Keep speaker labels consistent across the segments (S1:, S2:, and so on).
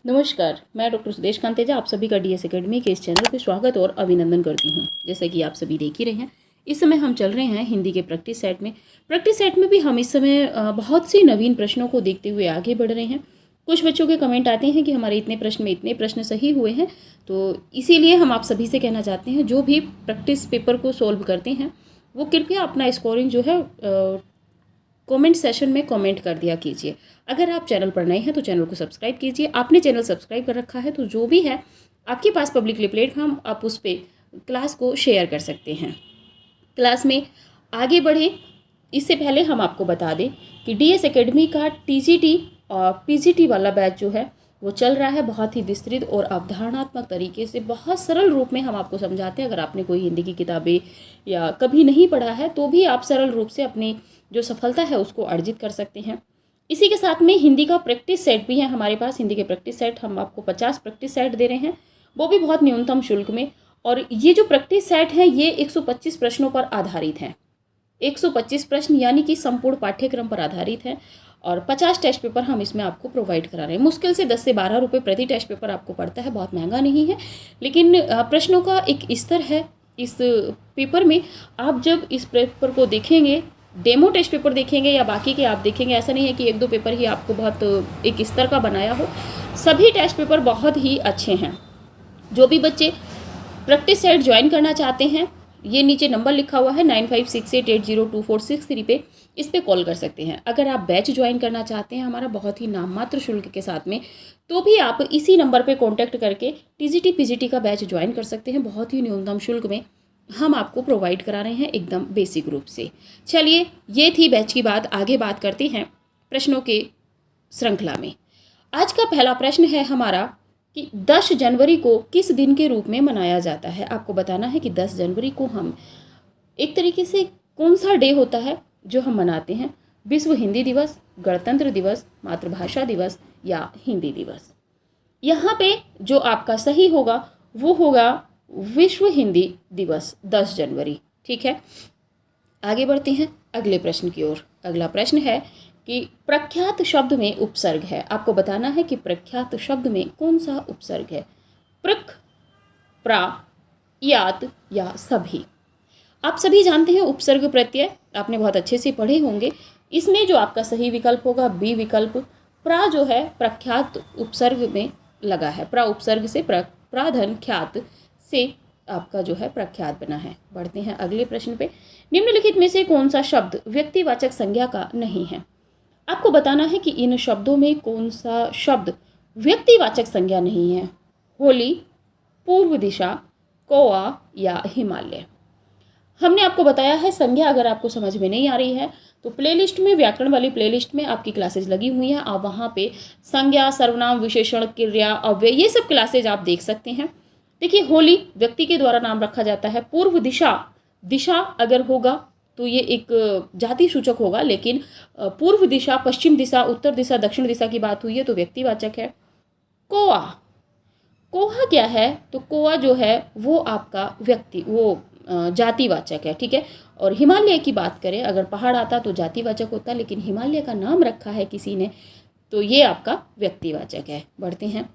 S1: नमस्कार, मैं डॉक्टर सुदेश कांतेजा आप सभी का डीएस एकेडमी के इस चैनल पे स्वागत और अभिनंदन करती हूँ। जैसे कि आप सभी देख ही रहे हैं, इस समय हम चल रहे हैं हिंदी के प्रैक्टिस सेट में। प्रैक्टिस सेट में भी हम इस समय बहुत सी नवीन प्रश्नों को देखते हुए आगे बढ़ रहे हैं। कुछ बच्चों के कमेंट आते हैं कि हमारे इतने प्रश्न में इतने प्रश्न सही हुए हैं, तो इसीलिए हम आप सभी से कहना चाहते हैं जो भी प्रैक्टिस पेपर को सोल्व करते हैं वो कृपया अपना स्कोरिंग जो है कमेंट सेशन में कमेंट कर दिया कीजिए। अगर आप चैनल पर नए हैं तो चैनल को सब्सक्राइब कीजिए। आपने चैनल सब्सक्राइब कर रखा है तो जो भी है आपके पास पब्लिकली प्लेटफॉर्म, आप उस पर क्लास को शेयर कर सकते हैं। क्लास में आगे बढ़ें इससे पहले हम आपको बता दें कि डीएस एकेडमी का टीजीटी और पीजीटी वाला बैच जो है वो चल रहा है। बहुत ही विस्तृत और अवधारणात्मक तरीके से बहुत सरल रूप में हम आपको समझाते हैं। अगर आपने कोई हिंदी की किताबें या कभी नहीं पढ़ा है तो भी आप सरल रूप से अपनी जो सफलता है उसको अर्जित कर सकते हैं। इसी के साथ में हिंदी का प्रैक्टिस सेट भी है हमारे पास। हिंदी के प्रैक्टिस सेट हम आपको 50 प्रैक्टिस सेट दे रहे हैं, वो भी बहुत न्यूनतम शुल्क में। और ये जो प्रैक्टिस सेट है ये 125 प्रश्नों पर आधारित है। 125 प्रश्न यानी कि संपूर्ण पाठ्यक्रम पर आधारित है और 50 टेस्ट पेपर हम इसमें आपको प्रोवाइड करा रहे हैं। मुश्किल से 10 से 12 रुपये प्रति टेस्ट पेपर आपको पड़ता है, बहुत महंगा नहीं है, लेकिन प्रश्नों का एक स्तर है इस पेपर में। आप जब इस पेपर को देखेंगे, डेमो टेस्ट पेपर देखेंगे या बाकी के आप देखेंगे, ऐसा नहीं है कि एक दो पेपर ही आपको बहुत एक स्तर का बनाया हो। सभी टेस्ट पेपर बहुत ही अच्छे हैं। जो भी बच्चे प्रैक्टिस सेट ज्वाइन करना चाहते हैं, ये नीचे नंबर लिखा हुआ है 9568802463 पे, इस पे कॉल कर सकते हैं। अगर आप बैच ज्वाइन करना चाहते हैं हमारा बहुत ही नाममात्र शुल्क के साथ में, तो भी आप इसी नंबर पे कांटेक्ट करके टीजीटी पीजीटी का बैच ज्वाइन कर सकते हैं। बहुत ही न्यूनतम शुल्क में हम आपको प्रोवाइड करा रहे हैं, एकदम बेसिक रूप से। चलिए, ये थी बैच की बात। आगे बात करते हैं प्रश्नों के श्रृंखला में। आज का पहला प्रश्न है हमारा कि 10 जनवरी को किस दिन के रूप में मनाया जाता है। आपको बताना है कि 10 जनवरी को हम एक तरीके से कौन सा डे होता है जो हम मनाते हैं। विश्व हिंदी दिवस, गणतंत्र दिवस, मातृभाषा दिवस या हिंदी दिवस। यहाँ पे जो आपका सही होगा वो होगा विश्व हिंदी दिवस 10 जनवरी। ठीक है, आगे बढ़ते हैं अगले प्रश्न की ओर। अगला प्रश्न है कि प्रख्यात शब्द में उपसर्ग है। आपको बताना है कि प्रख्यात शब्द में कौन सा उपसर्ग है। प्रख, प्रा, यात या सभी। आप सभी जानते हैं उपसर्ग प्रत्यय, आपने बहुत अच्छे से पढ़े होंगे। इसमें जो आपका सही विकल्प होगा बी विकल्प। प्रा जो है प्रख्यात उपसर्ग में लगा है। प्रा उपसर्ग से प्राधन ख्यात से आपका जो है प्रख्यात बना है। बढ़ते हैं अगले प्रश्न पे। निम्नलिखित में से कौन सा शब्द व्यक्तिवाचक संज्ञा का नहीं है। आपको बताना है कि इन शब्दों में कौन सा शब्द व्यक्तिवाचक संज्ञा नहीं है। होली, पूर्व दिशा, कौआ या हिमालय। हमने आपको बताया है संज्ञा अगर आपको समझ में नहीं आ रही है तो प्लेलिस्ट में, व्याकरण वाली प्लेलिस्ट में आपकी क्लासेज लगी हुई हैं। आप वहाँ पे संज्ञा, सर्वनाम, विशेषण, क्रिया, अव्यय, ये सब क्लासेज आप देख सकते हैं। देखिए, होली व्यक्ति के द्वारा नाम रखा जाता है। पूर्व दिशा, दिशा अगर होगा तो ये एक जाति सूचक होगा, लेकिन पूर्व दिशा, पश्चिम दिशा, उत्तर दिशा, दक्षिण दिशा की बात हुई है तो व्यक्तिवाचक है। कौआ, कौआ क्या है तो कौआ जो है वो आपका जातिवाचक है। ठीक है, और हिमालय की बात करें, अगर पहाड़ आता तो जातिवाचक होता, लेकिन हिमालय का नाम रखा है किसी ने तो ये आपका व्यक्तिवाचक है। बढ़ते हैं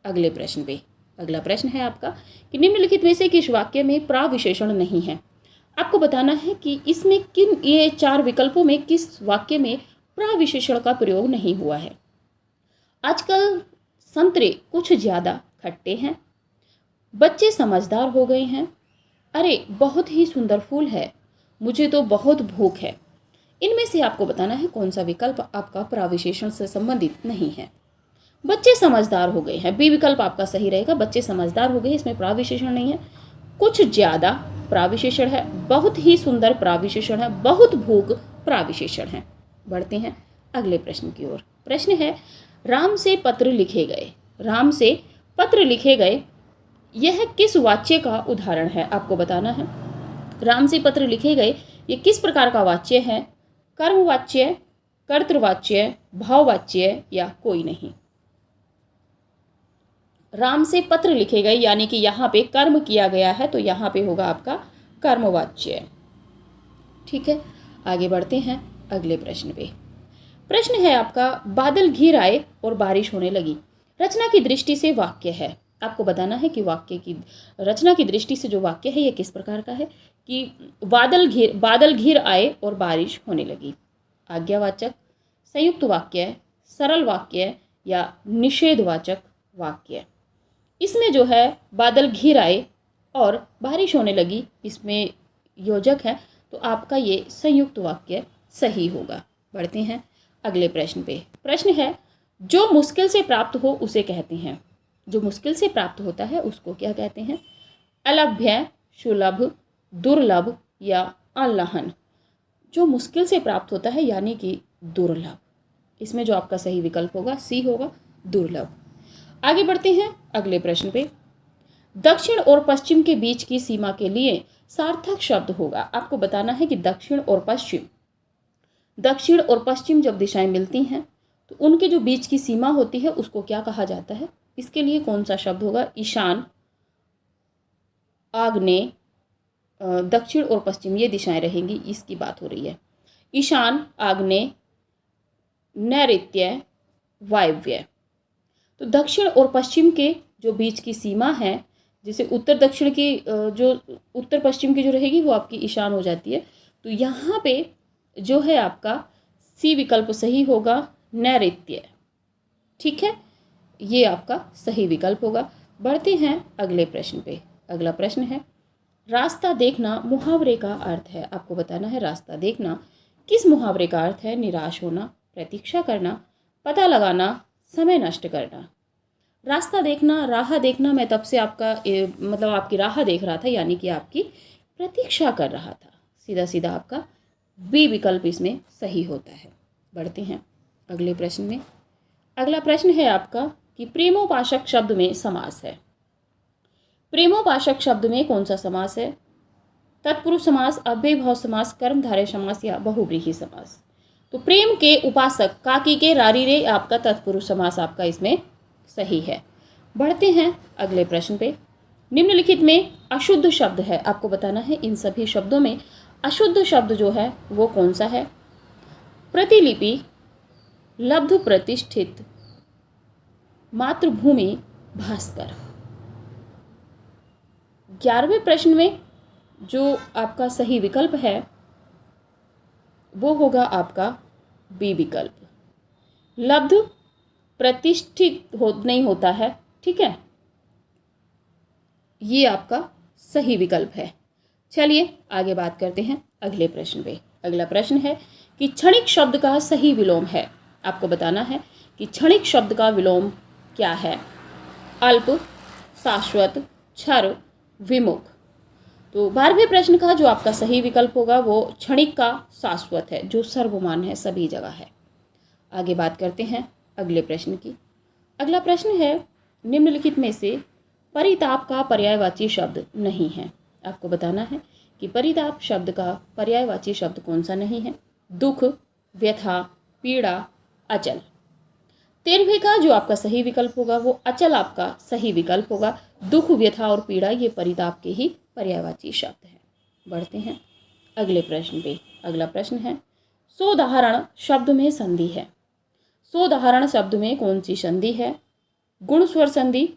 S1: अगले प्रश्न पे। अगला प्रश्न है आपका कि निम्नलिखित में से किस वाक्य में प्राविशेषण नहीं है। आपको बताना है कि इसमें किन ये 4 विकल्पों में किस वाक्य में प्राविशेषण का प्रयोग नहीं हुआ है। आजकल संतरे कुछ ज़्यादा खट्टे हैं, बच्चे समझदार हो गए हैं, अरे बहुत ही सुंदर फूल है, मुझे तो बहुत भूख है। इनमें से आपको बताना है कौन सा विकल्प आपका प्राविशेषण से संबंधित नहीं है। बच्चे समझदार हो गए हैं, बी विकल्प आपका सही रहेगा। बच्चे समझदार हो गए, इसमें प्राविशेषण नहीं है। कुछ ज़्यादा प्राविशेषण है, बहुत ही सुंदर प्राविशेषण है, बहुत भूख प्राविशेषण है। बढ़ते हैं अगले प्रश्न की ओर। प्रश्न है राम से पत्र लिखे गए। राम से पत्र लिखे गए, यह किस वाच्य का उदाहरण है। आपको बताना है राम से पत्र लिखे गए ये किस प्रकार का वाच्य है। कर्मवाच्य, कर्तृवाच्य, भाववाच्य या कोई नहीं। राम से पत्र लिखे गए यानी कि यहाँ पे कर्म किया गया है तो यहाँ पे होगा आपका कर्मवाच्य। ठीक है, आगे बढ़ते हैं अगले प्रश्न पे। प्रश्न है आपका बादल घिर आए और बारिश होने लगी। रचना की दृष्टि से वाक्य है। आपको बताना है कि वाक्य की रचना की दृष्टि से जो वाक्य है ये किस प्रकार का है कि बादल घिर आए और बारिश होने लगी। आज्ञावाचक, संयुक्त वाक्य, सरल वाक्य या निषेधवाचक वाक्य। इसमें जो है बादल घिर आए और बारिश होने लगी, इसमें योजक है, तो आपका ये संयुक्त वाक्य सही होगा। बढ़ते हैं अगले प्रश्न पे। प्रश्न है, जो मुश्किल से प्राप्त हो उसे कहते हैं। जो मुश्किल से प्राप्त होता है उसको क्या कहते हैं? अलभ्य, सुलभ, दुर्लभ या अल्लाहन। जो मुश्किल से प्राप्त होता है यानी कि दुर्लभ। इसमें जो आपका सही विकल्प होगा सी होगा, दुर्लभ। आगे बढ़ते हैं अगले प्रश्न पे। दक्षिण और पश्चिम के बीच की सीमा के लिए सार्थक शब्द होगा। आपको बताना है कि दक्षिण और पश्चिम जब दिशाएं मिलती हैं तो उनके जो बीच की सीमा होती है उसको क्या कहा जाता है? इसके लिए कौन सा शब्द होगा? ईशान, आग्नेय, दक्षिण और पश्चिम ये दिशाएं रहेंगी, इसकी बात हो रही है। ईशान, आग्नेय, नैऋत्य, वायव्य। तो दक्षिण और पश्चिम के जो बीच की सीमा है, जैसे उत्तर दक्षिण की जो उत्तर पश्चिम की जो रहेगी वो आपकी ईशान हो जाती है, तो यहाँ पे जो है आपका सी विकल्प सही होगा, नैऋत्य। ठीक है, ये आपका सही विकल्प होगा। बढ़ते हैं अगले प्रश्न पे। अगला प्रश्न है, रास्ता देखना मुहावरे का अर्थ है। आपको बताना है रास्ता देखना किस मुहावरे का अर्थ है? निराश होना, प्रतीक्षा करना, पता लगाना, समय नष्ट करना। रास्ता देखना, राह देखना, मैं तब से आपका मतलब आपकी राह देख रहा था यानी कि आपकी प्रतीक्षा कर रहा था। सीधा सीधा आपका बी विकल्प इसमें सही होता है। बढ़ते हैं अगले प्रश्न में। अगला प्रश्न है आपका कि प्रेमोपाशक शब्द में समास है। प्रेमोपाशक शब्द में कौन सा समास है? तत्पुरुष समास, अव्ययभाव समास, कर्मधारय समास या बहुव्रीहि समास। तो प्रेम के उपासक, काकी के रारी रे, आपका तत्पुरुष समास आपका इसमें सही है। बढ़ते हैं अगले प्रश्न पे। निम्नलिखित में अशुद्ध शब्द है। आपको बताना है इन सभी शब्दों में अशुद्ध शब्द जो है वो कौन सा है? प्रतिलिपि, लब्ध प्रतिष्ठित, मातृभूमि, भास्कर। 11वें प्रश्न में जो आपका सही विकल्प है वो होगा आपका बी विकल्प। लब्ध प्रतिष्ठित नहीं होता है, ठीक है, ये आपका सही विकल्प है। चलिए आगे बात करते हैं अगले प्रश्न पे। अगला प्रश्न है कि क्षणिक शब्द का सही विलोम है। आपको बताना है कि क्षणिक शब्द का विलोम क्या है? अल्प, शाश्वत, क्षर, विमुख। तो 12वें प्रश्न का जो आपका सही विकल्प होगा वो क्षणिक का शाश्वत है, जो सर्वमान्य है, सभी जगह है। आगे बात करते हैं अगले प्रश्न की। अगला प्रश्न है, निम्नलिखित में से परिताप का पर्यायवाची शब्द नहीं है। आपको बताना है कि परिताप शब्द का पर्यायवाची शब्द कौन सा नहीं है? दुख, व्यथा, पीड़ा, अचल। 13वें का जो आपका सही विकल्प होगा वो अचल आपका सही विकल्प होगा। दुख, व्यथा और पीड़ा ये परिताप के ही पर्यायवाची शब्द हैं। बढ़ते हैं अगले प्रश्न पे। अगला प्रश्न है, सोदाहरण शब्द में संधि है। सोदाहरण शब्द में कौन सी संधि है? गुण स्वर संधि,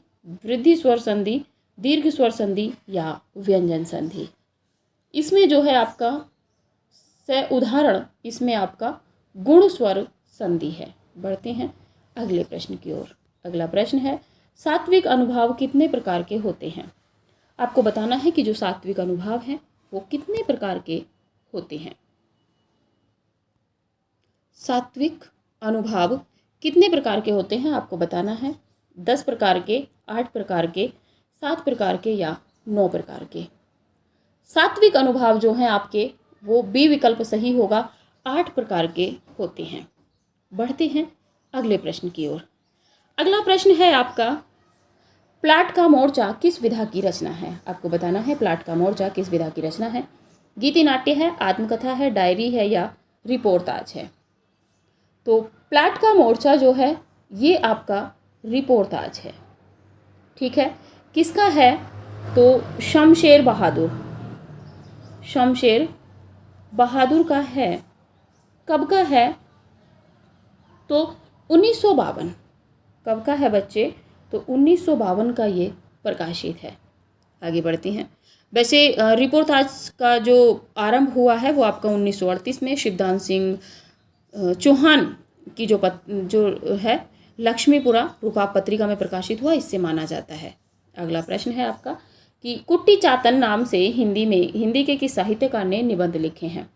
S1: वृद्धि स्वर संधि, दीर्घ स्वर संधि या व्यंजन संधि। इसमें जो है आपका उदाहरण, इसमें आपका गुण स्वर संधि है। बढ़ते हैं अगले प्रश्न की ओर। अगला प्रश्न है, सात्विक अनुभाव कितने प्रकार के होते हैं? आपको बताना है कि जो सात्विक अनुभाव हैं वो कितने प्रकार के होते हैं। सात्विक अनुभाव कितने प्रकार के होते हैं आपको बताना है। 10 प्रकार के, 8 प्रकार के, 7 प्रकार के या 9 प्रकार के। सात्विक अनुभाव जो हैं आपके वो बी विकल्प सही होगा, 8 प्रकार के होते हैं। बढ़ते हैं अगले प्रश्न की ओर। अगला प्रश्न है आपका, प्लाट का मोर्चा किस विधा की रचना है? आपको बताना है प्लाट का मोर्चा किस विधा की रचना है। गीति नाट्य है, आत्मकथा है, डायरी है या रिपोर्टाज है। तो प्लाट का मोर्चा जो है ये आपका रिपोर्टाज है, ठीक है। किसका है? तो शमशेर बहादुर, शमशेर बहादुर का है। कब का है? तो 1952। कब का है बच्चे? तो 1952 का ये प्रकाशित है। आगे बढ़ते हैं। वैसे रिपोर्टाज का जो आरंभ हुआ है वो आपका 1938 में शिवदान सिंह चौहान की जो है लक्ष्मीपुरा रूपाप पत्रिका में प्रकाशित हुआ, इससे माना जाता है। अगला प्रश्न है आपका कि कुट्टी चातन नाम से हिंदी के किस साहित्यकार ने निबंध लिखे हैं?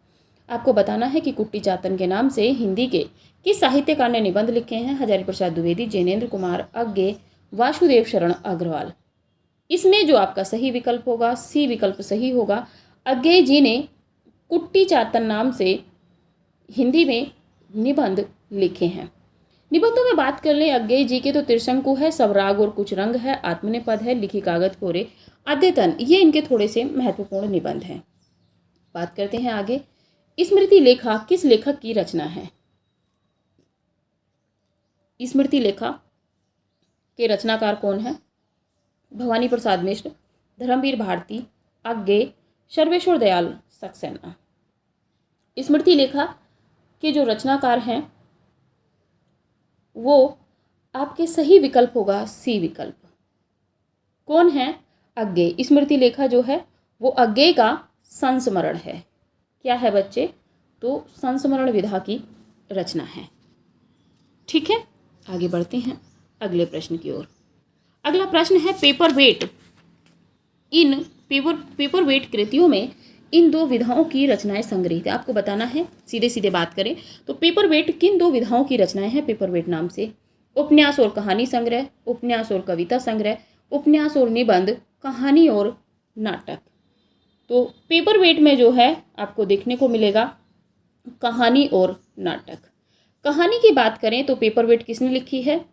S1: आपको बताना है कि कुट्टी चातन के नाम से हिंदी के किस साहित्यकार ने निबंध लिखे हैं? हजारी प्रसाद द्विवेदी, जैनेन्द्र कुमार अज्ञे, वासुदेव शरण अग्रवाल। इसमें जो आपका सही विकल्प होगा, सी विकल्प सही होगा। अज्ञे जी ने कुट्टी चातन नाम से हिंदी में निबंध लिखे हैं। निबंधों में बात कर लें अज्ञे जी के तो त्रिशंकु है, सबराग और कुछ रंग है, आत्मनेपद है, लिखी कागज कोरे, अद्यतन, ये इनके थोड़े से महत्वपूर्ण निबंध हैं। बात करते हैं आगे। स्मृति लेखा किस लेखक की रचना है? स्मृति लेखा के रचनाकार कौन है? भवानी प्रसाद मिश्र, धर्मवीर भारती, अज्ञे, सर्वेश्वर दयाल सक्सेना। स्मृति लेखा के जो रचनाकार हैं वो आपके सही विकल्प होगा सी विकल्प। कौन है? अज्ञे। स्मृति लेखा जो है वो अज्ञे का संस्मरण है। क्या है बच्चे? तो संस्मरण विधा की रचना है। ठीक है, आगे बढ़ते हैं अगले प्रश्न की ओर। अगला प्रश्न है पेपर वेट कृतियों में इन दो विधाओं की रचनाएं संग्रहित है। आपको बताना है, सीधे सीधे बात करें तो पेपर वेट किन दो विधाओं की रचनाएं हैं पेपर वेट नाम से? उपन्यास और कहानी संग्रह, उपन्यास और कविता संग्रह, उपन्यास और निबंध, कहानी और नाटक। तो पेपर वेट में जो है आपको देखने को मिलेगा कहानी और नाटक। कहानी की बात करें तो पेपर वेट किसने लिखी है?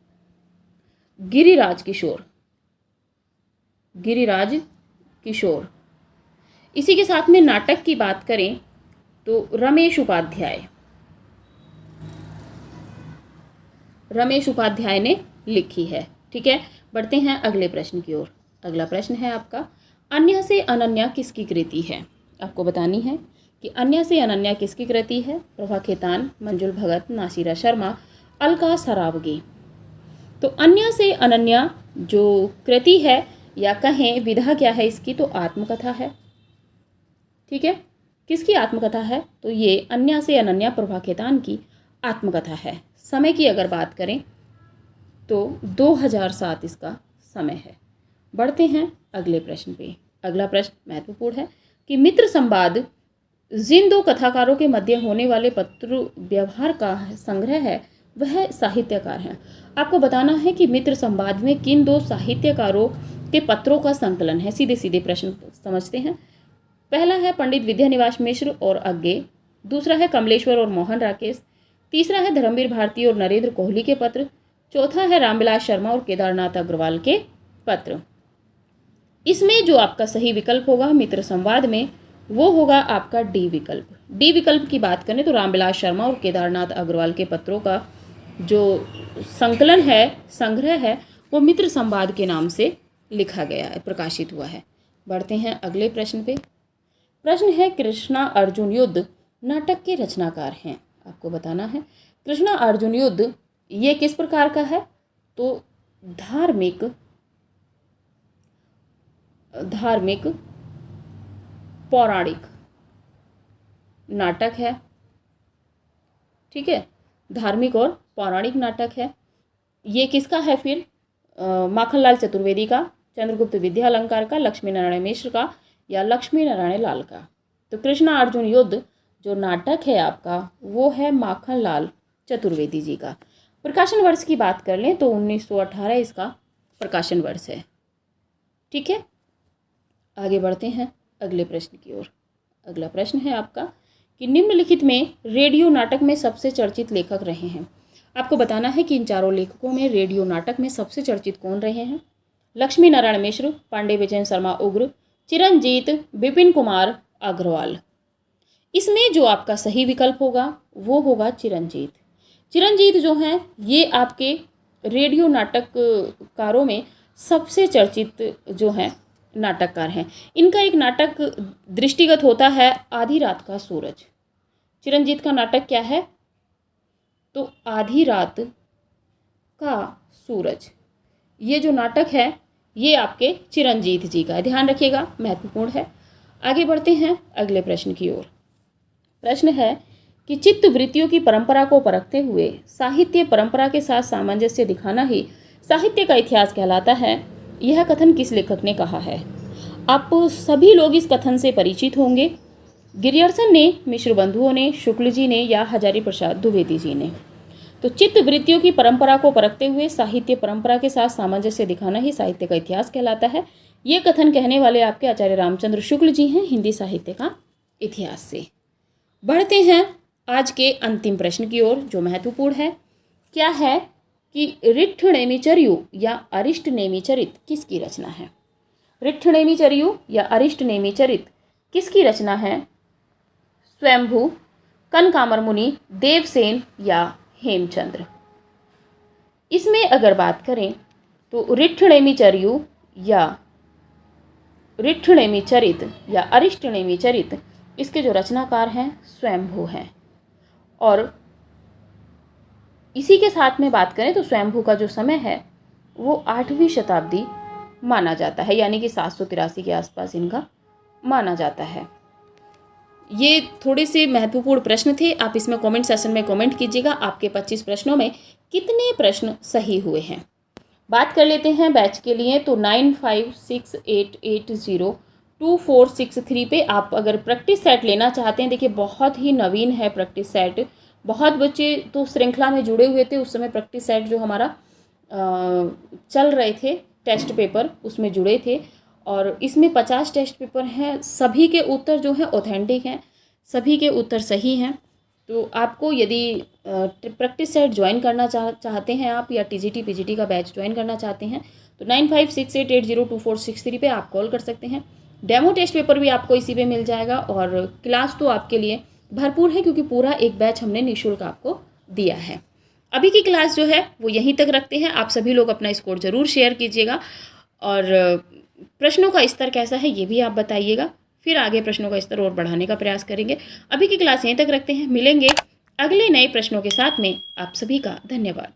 S1: गिरिराज किशोर। इसी के साथ में नाटक की बात करें तो रमेश उपाध्याय ने लिखी है। ठीक है, बढ़ते हैं अगले प्रश्न की ओर। अगला प्रश्न है आपका अन्य से अनन्या किसकी कृति है? आपको बतानी है कि अन्य से अनन्या किसकी कृति है? प्रभा खेतान, मंजुल भगत, नासिरा शर्मा, अलका सरावगी। तो अन्य से अनन्या जो कृति है या कहें विधा क्या है इसकी? तो आत्मकथा है। ठीक है, किसकी आत्मकथा है? तो ये अन्य से अनन्या प्रभा खेतान की आत्मकथा है। समय की अगर बात करें तो 2007 इसका समय है। बढ़ते हैं अगले प्रश्न पे। अगला प्रश्न महत्वपूर्ण है कि मित्र संवाद जिन दो कथाकारों के मध्य होने वाले पत्र व्यवहार का संग्रह है वह साहित्यकार हैं। आपको बताना है कि मित्र संवाद में किन दो साहित्यकारों के पत्रों का संकलन है। सीधे सीधे प्रश्न समझते हैं। पहला है पंडित विद्यानिवास मिश्र और अज्ञे, दूसरा है कमलेश्वर और मोहन राकेश, तीसरा है धर्मवीर भारती और नरेंद्र कोहली के पत्र, चौथा है रामविलास शर्मा और केदारनाथ अग्रवाल के पत्र। इसमें जो आपका सही विकल्प होगा मित्र संवाद में वो होगा आपका डी विकल्प। डी विकल्प की बात करें तो रामविलास शर्मा और केदारनाथ अग्रवाल के पत्रों का जो संकलन है, संग्रह है, वो मित्र संवाद के नाम से लिखा गया है, प्रकाशित हुआ है। बढ़ते हैं अगले प्रश्न पे। प्रश्न है कृष्णा अर्जुन युद्ध नाटक के रचनाकार हैं। आपको बताना है कृष्णा अर्जुन युद्ध ये किस प्रकार का है? तो धार्मिक पौराणिक नाटक है। ठीक है, धार्मिक और पौराणिक नाटक है। ये किसका है फिर? माखनलाल चतुर्वेदी का, चंद्रगुप्त विद्यालंकार का, लक्ष्मी नारायण मिश्र का या लक्ष्मी नारायण लाल का? तो कृष्णा अर्जुन युद्ध जो नाटक है आपका वो है माखनलाल चतुर्वेदी जी का। प्रकाशन वर्ष की बात कर लें तो 1918 इसका प्रकाशन वर्ष है। ठीक है, आगे बढ़ते हैं अगले प्रश्न की ओर। अगला प्रश्न है आपका कि निम्नलिखित में रेडियो नाटक में सबसे चर्चित लेखक रहे हैं। आपको बताना है कि इन चारों लेखकों में रेडियो नाटक में सबसे चर्चित कौन रहे हैं? लक्ष्मी नारायण मिश्र, पांडे विजयन शर्मा उग्र, चिरंजीत, विपिन कुमार अग्रवाल। इसमें जो आपका सही विकल्प होगा वो होगा चिरंजीत। चिरंजीत जो हैं ये आपके रेडियो नाटककारों में सबसे चर्चित जो हैं नाटककार हैं। इनका एक नाटक दृष्टिगत होता है आधी रात का सूरज। चिरंजीत का नाटक क्या है? तो आधी रात का सूरज। ये जो नाटक है ये आपके चिरंजीत जी का है, ध्यान रखिएगा, महत्वपूर्ण है। आगे बढ़ते हैं अगले प्रश्न की ओर। प्रश्न है कि चित्त वृत्तियों की परंपरा को परखते हुए साहित्य परंपरा के साथ सामंजस्य दिखाना ही साहित्य का इतिहास कहलाता है। यह कथन किस लेखक ने कहा है? आप सभी लोग इस कथन से परिचित होंगे। गिरियर्सन ने, मिश्र बंधुओं ने, शुक्ल जी ने या हजारी प्रसाद द्विवेदी जी ने। तो चित्त वृत्तियों की परंपरा को परखते हुए साहित्य परंपरा के साथ सामंजस्य दिखाना ही साहित्य का इतिहास कहलाता है। ये कथन कहने वाले आपके आचार्य रामचंद्र शुक्ल जी हैं, हिंदी साहित्य का इतिहास से। बढ़ते हैं आज के अंतिम प्रश्न की ओर जो महत्वपूर्ण है। क्या है कि ऋट्ठनेमिचर्यु या अरिष्टनेमिचरित किसकी रचना है? ऋट्ठनेमिचर्यु या अरिष्टनेमिचरित किसकी रचना है? स्वयंभू, कनकामर मुनि, देवसेन या हेमचंद्र? इसमें अगर बात करें तो ऋट्ठनेमिचर्यु या ऋट्ठनेमिचरित या अरिष्टनेमिचरित, इसके जो रचनाकार हैं स्वयंभू हैं। और इसी के साथ में बात करें तो स्वयंभू का जो समय है वो 8वीं शताब्दी माना जाता है, यानी कि 783 के आसपास इनका माना जाता है। ये थोड़े से महत्वपूर्ण प्रश्न थे। आप इसमें कमेंट सेशन में कमेंट कीजिएगा आपके 25 प्रश्नों में कितने प्रश्न सही हुए हैं। बात कर लेते हैं बैच के लिए, तो 9568802463 पे आप अगर प्रैक्टिस सेट लेना चाहते हैं, देखिए बहुत ही नवीन है प्रैक्टिस सेट। बहुत बच्चे तो श्रृंखला में जुड़े हुए थे, उस समय प्रैक्टिस सेट जो हमारा चल रहे थे टेस्ट पेपर उसमें जुड़े थे। और इसमें 50 टेस्ट पेपर हैं, सभी के उत्तर जो हैं ऑथेंटिक हैं, सभी के उत्तर सही हैं। तो आपको यदि प्रैक्टिस सेट ज्वाइन करना चाहते हैं आप, या टीजीटी पीजीटी का बैच ज्वाइन करना चाहते हैं, तो 9568802463 पे आप कॉल कर सकते हैं। डेमो टेस्ट पेपर भी आपको इसी पे मिल जाएगा। और क्लास तो आपके लिए भरपूर है क्योंकि पूरा एक बैच हमने निःशुल्क आपको दिया है। अभी की क्लास जो है वो यहीं तक रखते हैं। आप सभी लोग अपना स्कोर ज़रूर शेयर कीजिएगा और प्रश्नों का स्तर कैसा है ये भी आप बताइएगा। फिर आगे प्रश्नों का स्तर और बढ़ाने का प्रयास करेंगे। अभी की क्लास यहीं तक रखते हैं, मिलेंगे अगले नए प्रश्नों के साथ में। आप सभी का धन्यवाद।